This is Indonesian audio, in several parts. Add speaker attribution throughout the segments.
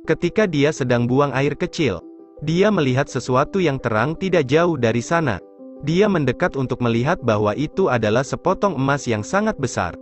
Speaker 1: Ketika dia sedang buang air kecil, dia melihat sesuatu yang terang tidak jauh dari sana. Dia mendekat untuk melihat bahwa itu adalah sepotong emas yang sangat besar.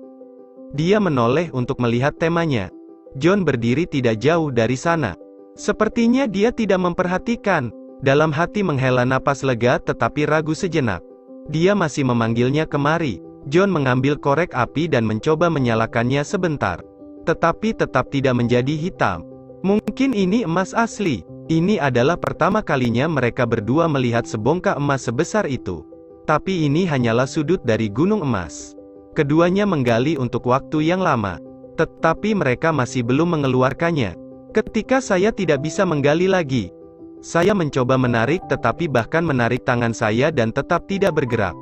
Speaker 1: Dia menoleh untuk melihat temanya. John berdiri tidak jauh dari sana. Sepertinya dia tidak memperhatikan. Dalam hati menghela napas lega tetapi ragu sejenak. Dia masih memanggilnya kemari. John mengambil korek api dan mencoba menyalakannya sebentar. Tetapi tetap tidak menjadi hitam. Mungkin ini emas asli. Ini adalah pertama kalinya mereka berdua melihat sebongkah emas sebesar itu. Tapi ini hanyalah sudut dari gunung emas. Keduanya menggali untuk waktu yang lama. Tetapi mereka masih belum mengeluarkannya. Ketika saya tidak bisa menggali lagi, saya mencoba menarik tetapi bahkan menarik tangan saya dan tetap tidak bergerak.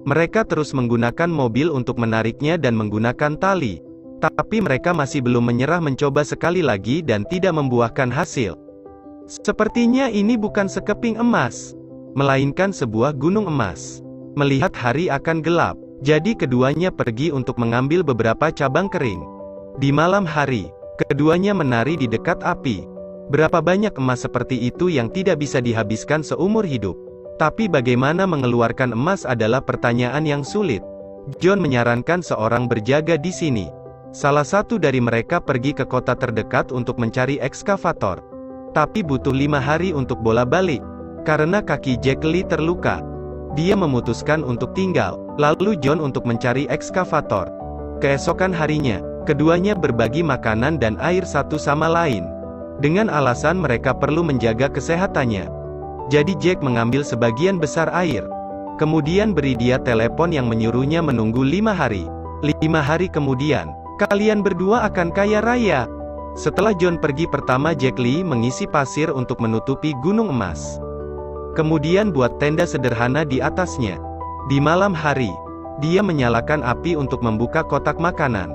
Speaker 1: Mereka terus menggunakan mobil untuk menariknya dan menggunakan tali. Tapi mereka masih belum menyerah mencoba sekali lagi dan tidak membuahkan hasil. Sepertinya ini bukan sekeping emas, melainkan sebuah gunung emas. Melihat hari akan gelap, jadi keduanya pergi untuk mengambil beberapa cabang kering. Di malam hari, keduanya menari di dekat api. Berapa banyak emas seperti itu yang tidak bisa dihabiskan seumur hidup? Tapi bagaimana mengeluarkan emas adalah pertanyaan yang sulit. John menyarankan seorang berjaga di sini. Salah satu dari mereka pergi ke kota terdekat untuk mencari ekskavator. Tapi butuh 5 hari untuk bola balik. Karena kaki Jack Lee terluka, dia memutuskan untuk tinggal. Lalu John untuk mencari ekskavator. Keesokan harinya, keduanya berbagi makanan dan air satu sama lain. Dengan alasan mereka perlu menjaga kesehatannya. Jadi Jack mengambil sebagian besar air. Kemudian beri dia telepon yang menyuruhnya menunggu 5 hari. 5 hari kemudian, kalian berdua akan kaya raya. Setelah John pergi pertama, Jack Lee mengisi pasir untuk menutupi gunung emas. Kemudian buat tenda sederhana di atasnya. Di malam hari, dia menyalakan api untuk membuka kotak makanan.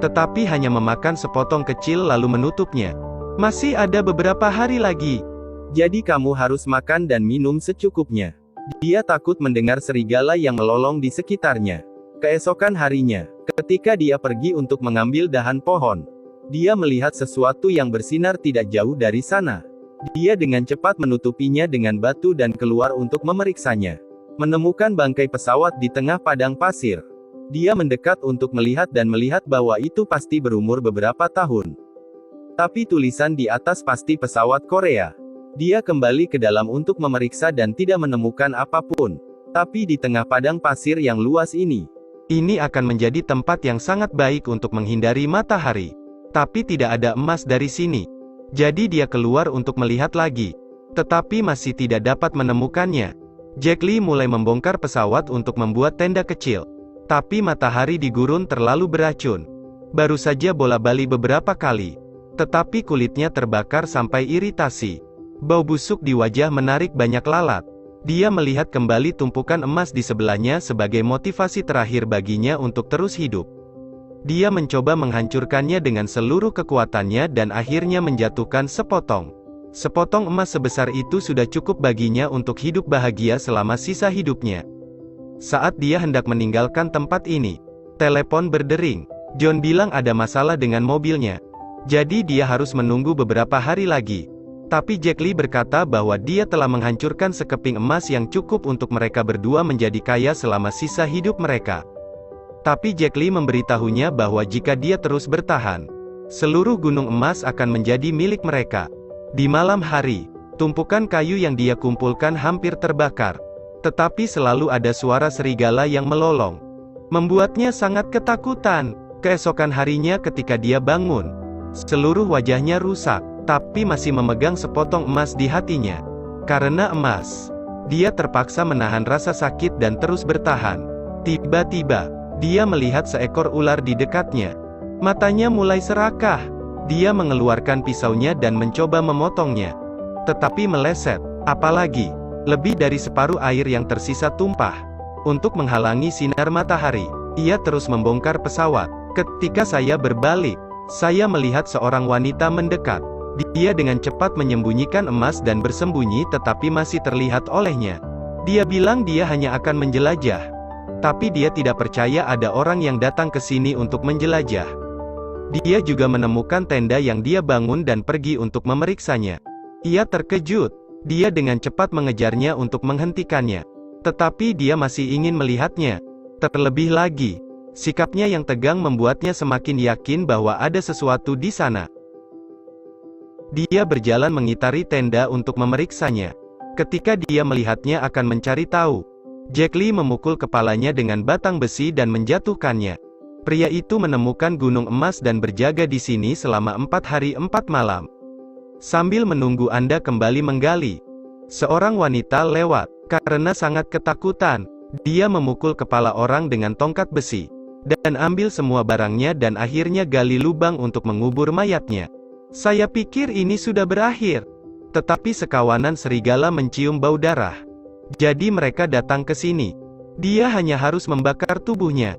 Speaker 1: Tetapi hanya memakan sepotong kecil lalu menutupnya. Masih ada beberapa hari lagi. Jadi kamu harus makan dan minum secukupnya. Dia takut mendengar serigala yang melolong di sekitarnya. Keesokan harinya, ketika dia pergi untuk mengambil dahan pohon, dia melihat sesuatu yang bersinar tidak jauh dari sana. Dia dengan cepat menutupinya dengan batu dan keluar untuk memeriksanya. Menemukan bangkai pesawat di tengah padang pasir. Dia mendekat untuk melihat dan melihat bahwa itu pasti berumur beberapa tahun. Tapi tulisan di atas pasti pesawat Korea. Dia kembali ke dalam untuk memeriksa dan tidak menemukan apapun. Tapi di tengah padang pasir yang luas ini akan menjadi tempat yang sangat baik untuk menghindari matahari. Tapi tidak ada emas dari sini. Jadi dia keluar untuk melihat lagi. Tetapi masih tidak dapat menemukannya. Jack Lee mulai membongkar pesawat untuk membuat tenda kecil. Tapi matahari di gurun terlalu beracun. Baru saja bola balik beberapa kali. Tetapi kulitnya terbakar sampai iritasi. Bau busuk di wajah menarik banyak lalat. Dia melihat kembali tumpukan emas di sebelahnya sebagai motivasi terakhir baginya untuk terus hidup. Dia mencoba menghancurkannya dengan seluruh kekuatannya dan akhirnya menjatuhkan sepotong. Sepotong emas sebesar itu sudah cukup baginya untuk hidup bahagia selama sisa hidupnya. Saat dia hendak meninggalkan tempat ini, telepon berdering. John bilang ada masalah dengan mobilnya. Jadi dia harus menunggu beberapa hari lagi. Tapi Jack Lee berkata bahwa dia telah menghancurkan sekeping emas yang cukup untuk mereka berdua menjadi kaya selama sisa hidup mereka. Tapi Jack Lee memberitahunya bahwa jika dia terus bertahan, seluruh gunung emas akan menjadi milik mereka. Di malam hari, tumpukan kayu yang dia kumpulkan hampir terbakar. Tetapi selalu ada suara serigala yang melolong. Membuatnya sangat ketakutan. Keesokan harinya ketika dia bangun, seluruh wajahnya rusak. Tapi masih memegang sepotong emas di hatinya. Karena emas, dia terpaksa menahan rasa sakit dan terus bertahan. Tiba-tiba, dia melihat seekor ular di dekatnya. Matanya mulai serakah. Dia mengeluarkan pisaunya dan mencoba memotongnya. Tetapi meleset. Apalagi, lebih dari separuh air yang tersisa tumpah. Untuk menghalangi sinar matahari, ia terus membongkar pesawat. Ketika saya berbalik, saya melihat seorang wanita mendekat. Dia dengan cepat menyembunyikan emas dan bersembunyi tetapi masih terlihat olehnya. Dia bilang dia hanya akan menjelajah. Tapi dia tidak percaya ada orang yang datang ke sini untuk menjelajah. Dia juga menemukan tenda yang dia bangun dan pergi untuk memeriksanya. Ia terkejut. Dia dengan cepat mengejarnya untuk menghentikannya. Tetapi dia masih ingin melihatnya. Terlebih lagi, sikapnya yang tegang membuatnya semakin yakin bahwa ada sesuatu di sana. Dia berjalan mengitari tenda untuk memeriksanya. Ketika dia melihatnya akan mencari tahu, Jack Lee memukul kepalanya dengan batang besi dan menjatuhkannya. Pria itu menemukan gunung emas dan berjaga di sini selama 4 hari 4 malam. Sambil menunggu Anda kembali menggali, seorang wanita lewat. Karena sangat ketakutan, dia memukul kepala orang dengan tongkat besi, dan ambil semua barangnya dan akhirnya gali lubang untuk mengubur mayatnya. Saya pikir ini sudah berakhir. Tetapi sekawanan serigala mencium bau darah. Jadi mereka datang ke sini. Dia hanya harus membakar tubuhnya.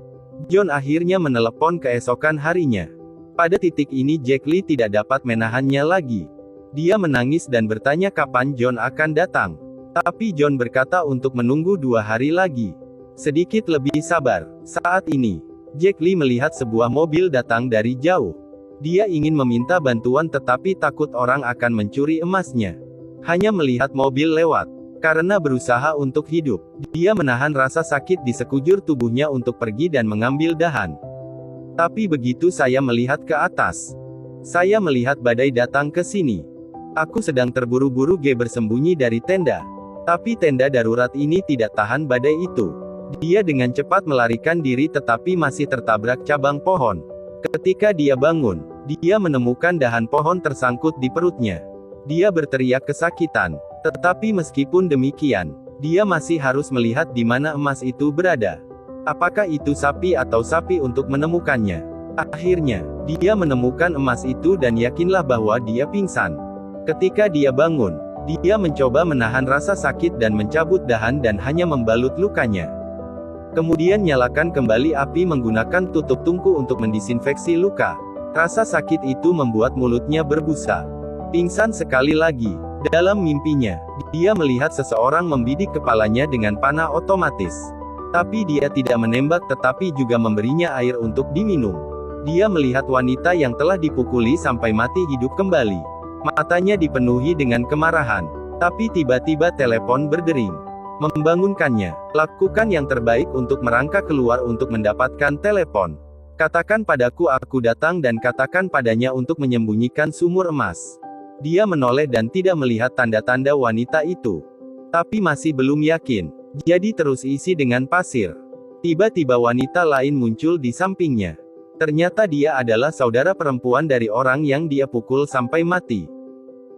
Speaker 2: John akhirnya menelepon keesokan harinya. Pada titik ini Jack Lee tidak dapat menahannya lagi. Dia menangis dan bertanya kapan John akan datang. Tapi John berkata untuk menunggu 2 hari lagi. Sedikit lebih sabar. Saat ini, Jack Lee melihat sebuah mobil datang dari jauh. Dia ingin meminta bantuan tetapi takut orang akan mencuri emasnya. Hanya melihat mobil lewat. Karena berusaha untuk hidup, dia menahan rasa sakit di sekujur tubuhnya untuk pergi dan mengambil dahan. Tapi begitu saya melihat ke atas, saya melihat badai datang ke sini. Aku sedang terburu-buru bersembunyi dari tenda. Tapi tenda darurat ini tidak tahan badai itu. Dia dengan cepat melarikan diri tetapi masih tertabrak cabang pohon. Ketika dia bangun, dia menemukan dahan pohon tersangkut di perutnya. Dia berteriak kesakitan. Tetapi meskipun demikian, dia masih harus melihat di mana emas itu berada. Apakah itu sapi atau sapi untuk menemukannya? Akhirnya, dia menemukan emas itu dan yakinlah bahwa dia pingsan. Ketika dia bangun, dia mencoba menahan rasa sakit dan mencabut dahan dan hanya membalut lukanya. Kemudian nyalakan kembali api menggunakan tutup tungku untuk mendisinfeksi luka. Rasa sakit itu membuat mulutnya berbusa. Pingsan sekali lagi. Dalam mimpinya, dia melihat seseorang membidik kepalanya dengan panah otomatis. Tapi dia tidak menembak tetapi juga memberinya air untuk diminum. Dia melihat wanita yang telah dipukuli sampai mati hidup kembali. Matanya dipenuhi dengan kemarahan. Tapi tiba-tiba telepon berdering. Membangunkannya. Lakukan yang terbaik untuk merangkak keluar untuk mendapatkan telepon. Katakan padaku aku datang dan katakan padanya untuk menyembunyikan sumur emas. Dia menoleh dan tidak melihat tanda-tanda wanita itu. Tapi masih belum yakin. Jadi terus isi dengan pasir. Tiba-tiba wanita lain muncul di sampingnya. Ternyata dia adalah saudara perempuan dari orang yang dia pukul sampai mati.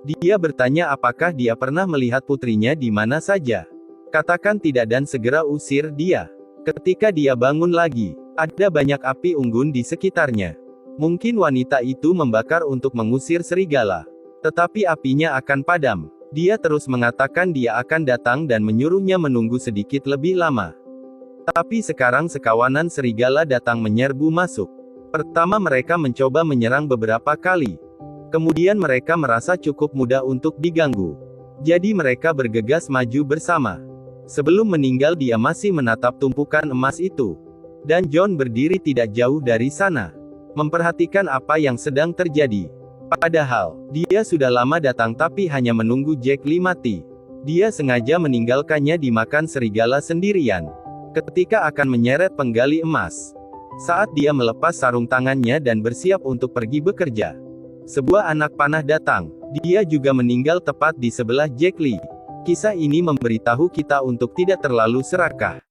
Speaker 2: Dia bertanya apakah dia pernah melihat putrinya di mana saja. Katakan tidak dan segera usir dia. Ketika dia bangun lagi, ada banyak api unggun di sekitarnya. Mungkin wanita itu membakar untuk mengusir serigala. Tetapi apinya akan padam. Dia terus mengatakan dia akan datang dan menyuruhnya menunggu sedikit lebih lama. Tapi sekarang sekawanan serigala datang menyerbu masuk. Pertama mereka mencoba menyerang beberapa kali. Kemudian mereka merasa cukup mudah untuk diganggu. Jadi mereka bergegas maju bersama. Sebelum meninggal dia masih menatap tumpukan emas itu. Dan John berdiri tidak jauh dari sana. Memperhatikan apa yang sedang terjadi. Padahal, dia sudah lama datang tapi hanya menunggu Jack Lee mati. Dia sengaja meninggalkannya dimakan serigala sendirian. Ketika akan menyeret penggali emas. Saat dia melepas sarung tangannya dan bersiap untuk pergi bekerja. Sebuah anak panah datang. Dia juga meninggal tepat di sebelah Jack Lee. Kisah ini memberitahu kita untuk tidak terlalu serakah.